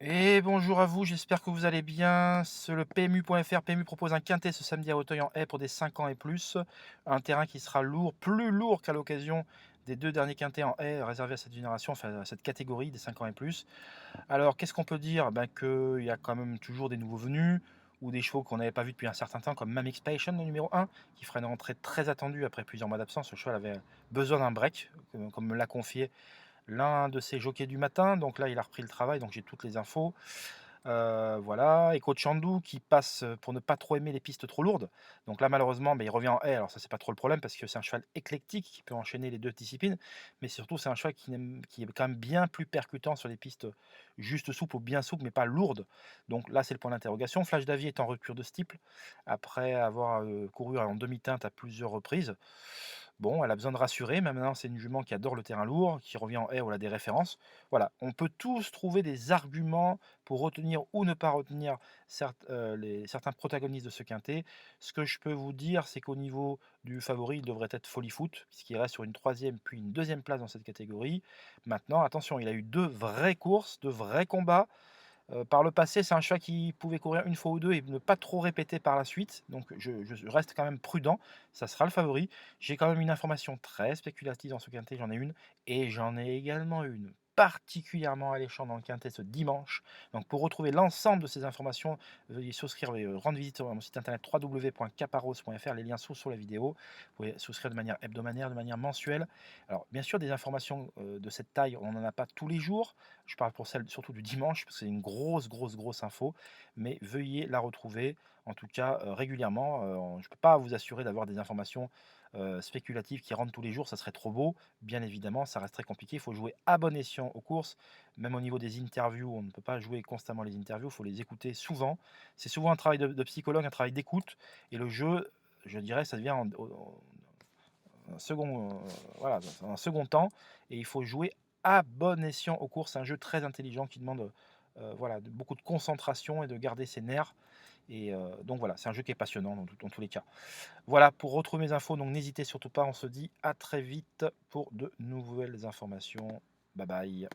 Et bonjour à vous, j'espère que vous allez bien. C'est le PMU.fr. PMU propose un quintet ce samedi à Auteuil-en-Haye pour des 5 ans et plus. Un terrain qui sera lourd, plus lourd qu'à l'occasion des deux derniers quintets en haie réservés à cette génération, enfin à cette catégorie des 5 ans et plus. Alors qu'est-ce qu'on peut dire? Qu'il y a quand même toujours des nouveaux venus ou des chevaux qu'on n'avait pas vus depuis un certain temps, comme Mamix Passion, le numéro 1, qui ferait une rentrée très attendue après plusieurs mois d'absence. Le cheval avait besoin d'un break, comme me l'a confié l'un de ses jockeys du matin. Donc là, il a repris le travail, donc j'ai toutes les infos. Voilà, Echo Chandou qui passe pour ne pas trop aimer les pistes trop lourdes. Donc là, malheureusement, il revient en haie. Alors ça, c'est pas trop le problème parce que c'est un cheval éclectique qui peut enchaîner les deux disciplines. Mais surtout, c'est un cheval qui est quand même bien plus percutant sur les pistes juste souples ou bien souples, mais pas lourdes. Donc là, c'est le point d'interrogation. Flash Davy est en rupture de steeple après avoir couru en demi-teinte à plusieurs reprises. Bon, elle a besoin de rassurer, mais maintenant c'est une jument qui adore le terrain lourd, qui revient en haie, on a des références. Voilà, on peut tous trouver des arguments pour retenir ou ne pas retenir certains protagonistes de ce quintet. Ce que je peux vous dire, c'est qu'au niveau du favori, il devrait être Foot, puisqu'il reste sur une troisième puis une deuxième place dans cette catégorie. Maintenant, attention, il a eu deux vraies courses, deux vrais combats. Par le passé, c'est un chat qui pouvait courir une fois ou deux et ne pas trop répéter par la suite. Donc je reste quand même prudent. Ça sera le favori. J'ai quand même une information très spéculative dans ce quintet, j'en ai une. Et j'en ai également une particulièrement alléchante dans le quintet ce dimanche. Donc pour retrouver l'ensemble de ces informations, veuillez souscrire et rendre visite sur mon site internet www.caparros.fr. Les liens sont sur la vidéo. Vous pouvez souscrire de manière hebdomadaire, de manière mensuelle. Alors bien sûr, des informations de cette taille, on n'en a pas tous les jours. Je parle pour celle surtout du dimanche, parce que c'est une grosse info, mais veuillez la retrouver, en tout cas régulièrement. Je ne peux pas vous assurer d'avoir des informations spéculatives qui rentrent tous les jours, ça serait trop beau. Bien évidemment, ça reste très compliqué. Il faut jouer à bon escient aux courses, même au niveau des interviews. On ne peut pas jouer constamment les interviews, il faut les écouter souvent. C'est souvent un travail de psychologue, un travail d'écoute, et le jeu, je dirais, ça devient un second, voilà, dans un second temps, et il faut jouer à bon escient aux courses. C'est un jeu très intelligent qui demande voilà, beaucoup de concentration et de garder ses nerfs. Et donc voilà, c'est un jeu qui est passionnant dans tous les cas. Voilà, pour retrouver mes infos, donc n'hésitez surtout pas. On se dit à très vite pour de nouvelles informations. Bye bye.